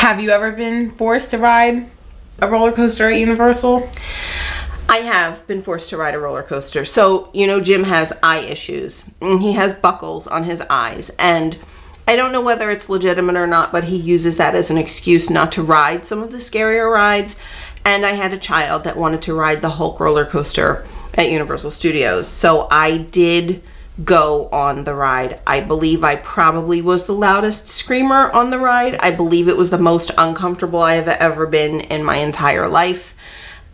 Have you ever been forced to ride a roller coaster at Universal? I have been forced to ride a roller coaster. So, Jim has eye issues. He has buckles on his eyes. And I don't know whether it's legitimate or not, but he uses that as an excuse not to ride some of the scarier rides. And I had a child that wanted to ride the Hulk roller coaster at Universal Studios. So I did go on the ride. I believe I probably was the loudest screamer on the ride. I believe it was the most uncomfortable I have ever been in my entire life.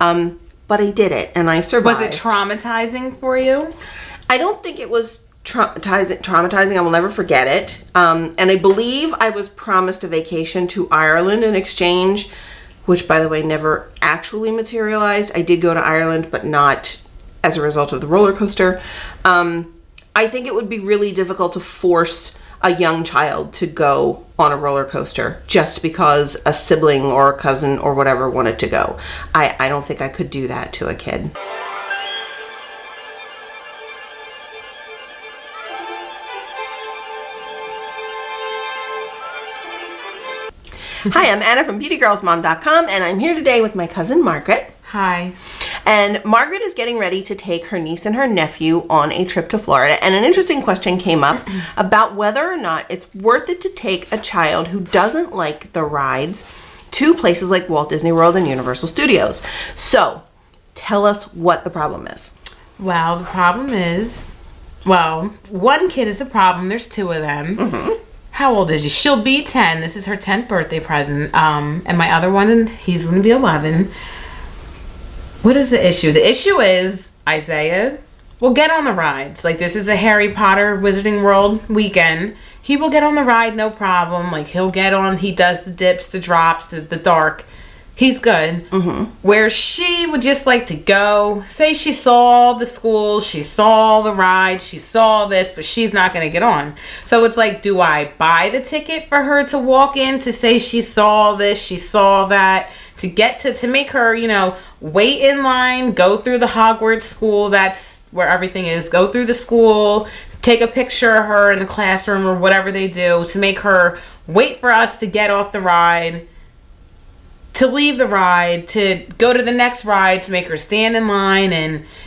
But I did it, and I survived. Was it traumatizing for you? I don't think it was traumatizing. I will never forget it. And I believe I was promised a vacation to Ireland in exchange, which, by the way, never actually materialized. I did go to Ireland, but not as a result of the roller coaster. I think it would be really difficult to force a young child to go on a roller coaster just because a sibling or a cousin or whatever wanted to go. I don't think I could do that to a kid. Hi, I'm Anna from BeautyGirlsMom.com, and I'm here today with my cousin Margaret. Hi. And Margaret is getting ready to take her niece and her nephew on a trip to Florida. And an interesting question came up about whether or not it's worth it to take a child who doesn't like the rides to places like Walt Disney World and Universal Studios. So, tell us what the problem is. Well, the problem is, one kid is the problem. There's two of them. Mm-hmm. How old is she? She'll be 10. This is her 10th birthday present. And my other one, he's going to be 11. What is the issue? The issue is Isaiah will get on the rides. Like, this is a Harry Potter Wizarding World weekend. He will get on the ride, no problem. Like, he'll get on. He does the dips, the drops, the dark. He's good. Mm-hmm. Where she would just like to go, say she saw the school, she saw the ride, she saw this, but she's not going to get on. So it's like, do I buy the ticket for her to walk in to say she saw this, she saw that, to get to make her, wait in line, go through the Hogwarts school, that's where everything is, go through the school, take a picture of her in the classroom or whatever they do, to make her wait for us to get off the ride, to leave the ride, to go to the next ride, to make her stand in line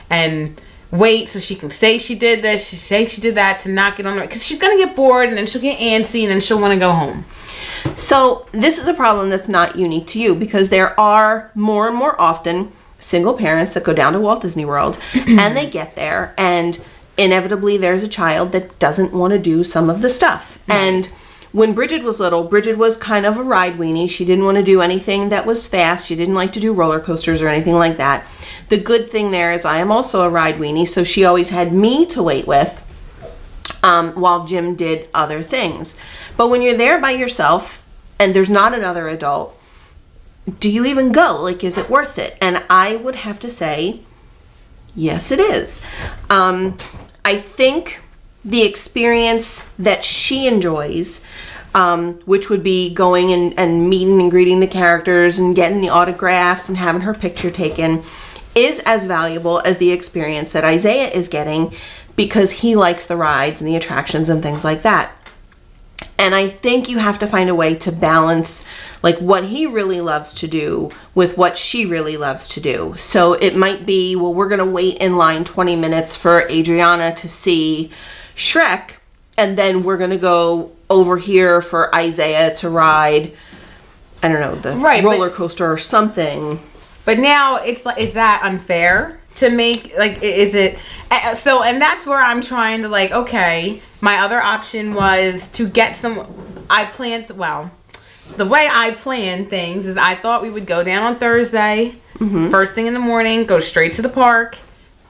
and wait so she can say she did this, she say she did that, to not get on the ride. Because she's going to get bored and then she'll get antsy and then she'll want to go home. So this is a problem that's not unique to you, because there are more and more often single parents that go down to Walt Disney World and they get there and inevitably there's a child that doesn't want to do some of the stuff. Mm-hmm. And when Bridget was little, Bridget was kind of a ride weenie. She didn't want to do anything that was fast. She didn't like to do roller coasters or anything like that. The good thing there is I am also a ride weenie, so she always had me to wait with while Jim did other things. But when you're there by yourself and there's not another adult, do you even go? Like, is it worth it? And I would have to say, yes, it is. I think the experience that she enjoys, which would be going and meeting and greeting the characters and getting the autographs and having her picture taken, is as valuable as the experience that Isaiah is getting, because he likes the rides and the attractions and things like that. And I think you have to find a way to balance like what he really loves to do with what she really loves to do. So it might be, well, we're going to wait in line 20 minutes for Adriana to see Shrek, and then we're going to go over here for Isaiah to ride, I don't know, the roller coaster or something. But now it's like, is that unfair to make, like, is it, so, and that's where I'm trying to, like, okay, my other option was to get the way I plan things is I thought we would go down on Thursday, first thing in the morning, go straight to the park,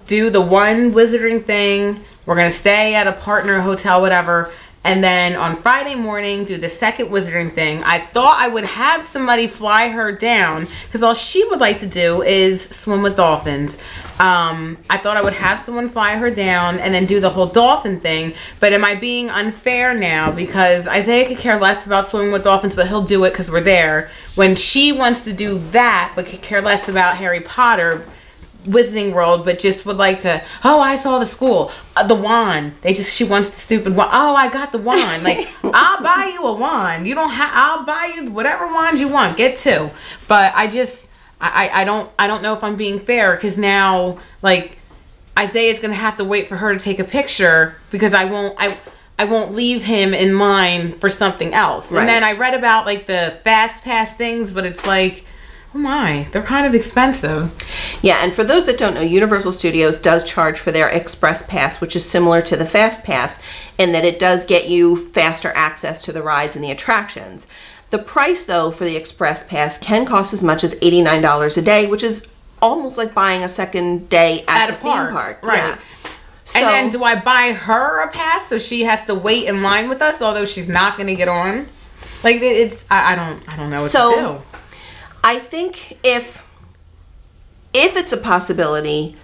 do the one wizarding thing, we're going to stay at a partner hotel, whatever, and then on Friday morning, do the second wizarding thing. I thought I would have somebody fly her down, because all she would like to do is swim with dolphins. I thought I would have someone fly her down and then do the whole dolphin thing. But am I being unfair now? Because Isaiah could care less about swimming with dolphins, but he'll do it because we're there. When she wants to do that, but could care less about Harry Potter, Wizarding World, but just would like to, oh, I saw the school, the wand. She wants the stupid wand. Oh, I got the wand. Like, I'll buy you a wand. You don't have, I'll buy you whatever wand you want. Get two. But I don't know if I'm being fair, because now, like, Isaiah's going to have to wait for her to take a picture, because I won't leave him in line for something else. Right. And then I read about, like, the fast pass things, but it's like, oh my, they're kind of expensive. Yeah, and for those that don't know, Universal Studios does charge for their Express Pass, which is similar to the Fast Pass, in that it does get you faster access to the rides and the attractions. The price, though, for the Express Pass can cost as much as $89 a day, which is almost like buying a second day at the theme park. Right. Yeah. And then do I buy her a pass so she has to wait in line with us, although she's not going to get on? Like, it's, I don't know what to do. I think if it's a possibility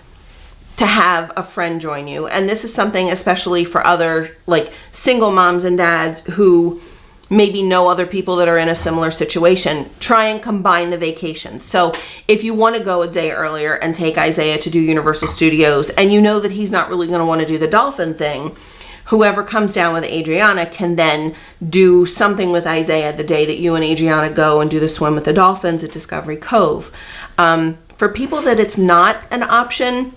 to have a friend join you, and this is something especially for other, like, single moms and dads who maybe know other people that are in a similar situation, try and combine the vacations. So if you want to go a day earlier and take Isaiah to do Universal Studios, and you know that he's not really going to want to do the dolphin thing, whoever comes down with Adriana can then do something with Isaiah the day that you and Adriana go and do the swim with the dolphins at Discovery Cove. For people that it's not an option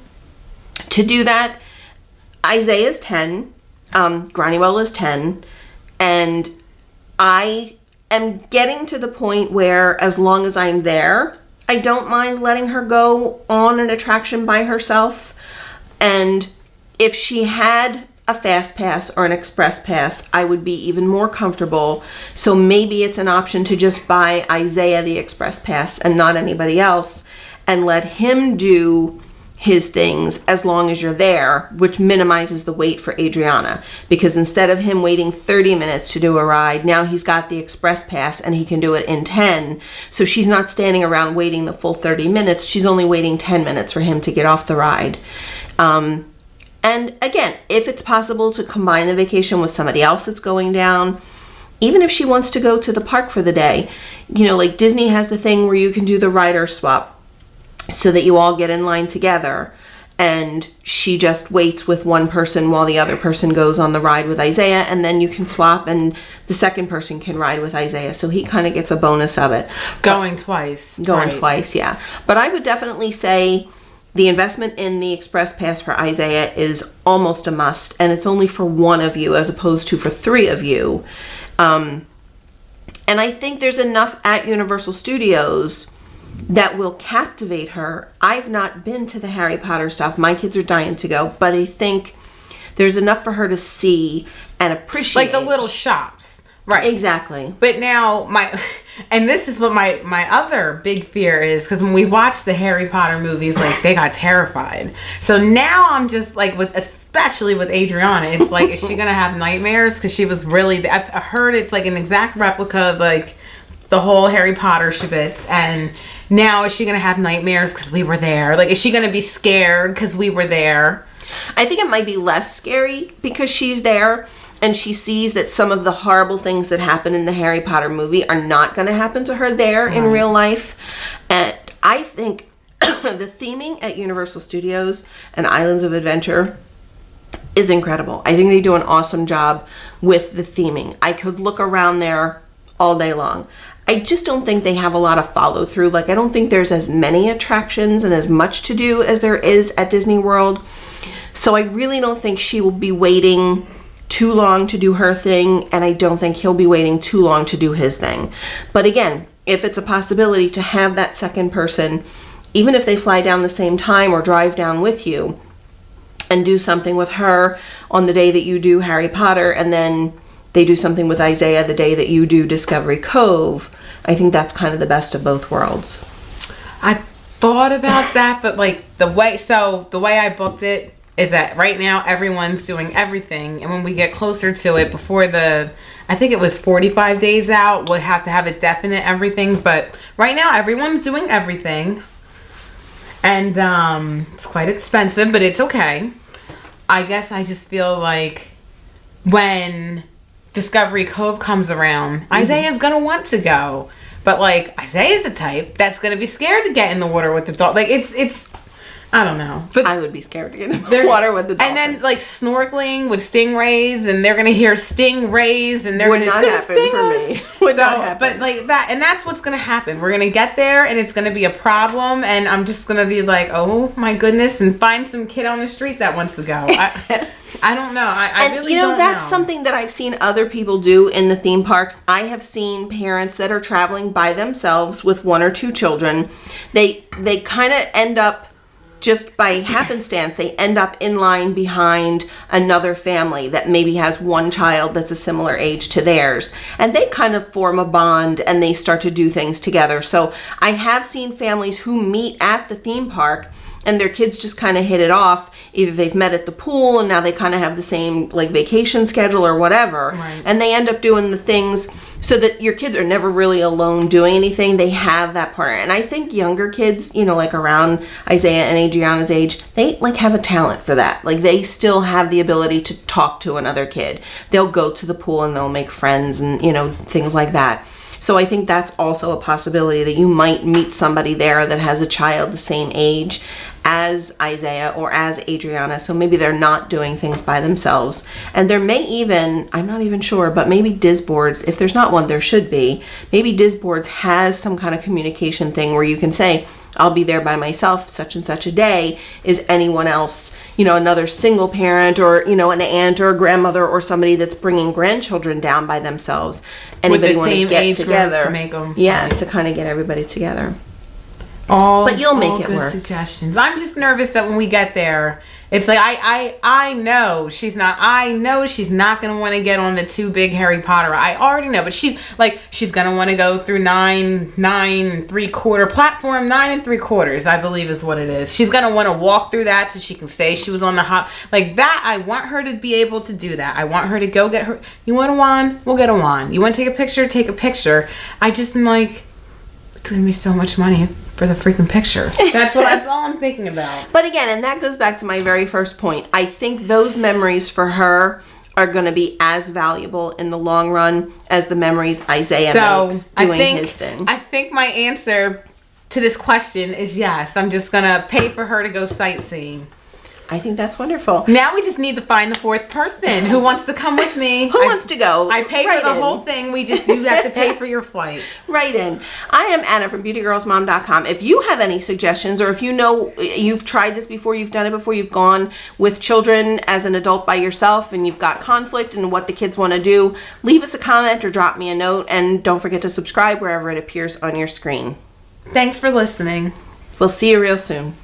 to do that, Isaiah's 10, Grannywell is 10, and I am getting to the point where, as long as I'm there, I don't mind letting her go on an attraction by herself. And if she had a Fast Pass or an Express Pass, I would be even more comfortable. So maybe it's an option to just buy Isaiah the Express Pass and not anybody else, and let him do his things as long as you're there, which minimizes the wait for Adriana. Because instead of him waiting 30 minutes to do a ride, now he's got the Express Pass and he can do it in 10. So she's not standing around waiting the full 30 minutes. She's only waiting 10 minutes for him to get off the ride. And again, if it's possible to combine the vacation with somebody else that's going down, even if she wants to go to the park for the day, you know, like Disney has the thing where you can do the rider swap, so that you all get in line together, and she just waits with one person while the other person goes on the ride with Isaiah, and then you can swap and the second person can ride with Isaiah, so he kind of gets a bonus of it. Going twice, yeah. But I would definitely say the investment in the Express Pass for Isaiah is almost a must, and it's only for one of you as opposed to for three of you. And I think there's enough at Universal Studios that will captivate her. I've not been to the Harry Potter stuff. My kids are dying to go, but I think there's enough for her to see and appreciate. Like the little shops. Right. Exactly. But now and this is what my other big fear is, because when we watched the Harry Potter movies, like, they got terrified. So now I'm just like, especially with Adriana, it's like, is she going to have nightmares? Because she was really, I heard it's like an exact replica of like the whole Harry Potter shibitz, and now is she going to have nightmares because we were there? Like, is she going to be scared because we were there? I think it might be less scary because she's there and she sees that some of the horrible things that happen in the Harry Potter movie are not going to happen to her there in real life. And I think the theming at Universal Studios and Islands of Adventure is incredible. I think they do an awesome job with the theming. I could look around there all day long. I just don't think they have a lot of follow through. Like, I don't think there's as many attractions and as much to do as there is at Disney World. So I really don't think she will be waiting too long to do her thing, and I don't think he'll be waiting too long to do his thing. But again, if it's a possibility to have that second person, even if they fly down the same time or drive down with you, and do something with her on the day that you do Harry Potter, and then they do something with Isaiah the day that you do Discovery Cove, I think that's kind of the best of both worlds. I thought about that, but like the way I booked it is that right now everyone's doing everything, and when we get closer to it, before I think it was 45 days out, we'll have to have a definite everything. But right now everyone's doing everything, and it's quite expensive, but it's okay. I guess I just feel like when Discovery Cove comes around, Isaiah's gonna want to go, but like Isaiah's the type that's gonna be scared to get in the water with the dog. Like it's I don't know. But I would be scared to get in the water with the dolphins. And then like snorkeling with stingrays, and they're gonna hear stingrays, and they're would not happen for me. Would not happen. But like that, and that's what's gonna happen. We're gonna get there, and it's gonna be a problem, and I'm just gonna be like, oh my goodness, and find some kid on the street that wants to go. I don't know. I really don't know. That's something that I've seen other people do in the theme parks. I have seen parents that are traveling by themselves with 1 or 2 children. They kind of end up, just by happenstance, they end up in line behind another family that maybe has one child that's a similar age to theirs. And they kind of form a bond and they start to do things together. So I have seen families who meet at the theme park and their kids just kind of hit it off. Either they've met at the pool and now they kind of have the same like vacation schedule or whatever. Right. And they end up doing the things so that your kids are never really alone doing anything. They have that partner. And I think younger kids, you know, like around Isaiah and Adriana's age, they like have a talent for that. Like they still have the ability to talk to another kid. They'll go to the pool and they'll make friends and, you know, things like that. So I think that's also a possibility that you might meet somebody there that has a child the same age as Isaiah or as Adriana. So maybe they're not doing things by themselves. And there may even, I'm not even sure, but maybe Disboards, if there's not one, there should be. Maybe Disboards has some kind of communication thing where you can say, I'll be there by myself such and such a day. Is anyone else, you know, another single parent or, you know, an aunt or a grandmother or somebody that's bringing grandchildren down by themselves? Anybody want to get together? To make them, yeah, to kind of get everybody together. But you'll make it work. Suggestions. I'm just nervous that when we get there, it's like I know she's not gonna want to get on the 2 big Harry Potter. I already know, but she's gonna want to go through 9 3/4 platform 9 3/4, I believe is what it is. She's gonna want to walk through that so she can say she was on the hop like that. I want her to be able to do that. I want her to go get her. You want a wand? We'll get a wand. You want to take a picture? Take a picture. I just am like, it's gonna be so much money for the freaking picture. That's all I'm thinking about. But again, and that goes back to my very first point. I think those memories for her are going to be as valuable in the long run as the memories Isaiah makes doing his thing. I think my answer to this question is yes. I'm just going to pay for her to go sightseeing. I think that's wonderful. Now we just need to find the 4th person who wants to come with me. Who wants to go? I pay for the whole thing. You have to pay for your flight. Right in. I am Anna from BeautyGirlsMom.com. If you have any suggestions or if you know you've tried this before, you've done it before, you've gone with children as an adult by yourself and you've got conflict in what the kids want to do, leave us a comment or drop me a note, and don't forget to subscribe wherever it appears on your screen. Thanks for listening. We'll see you real soon.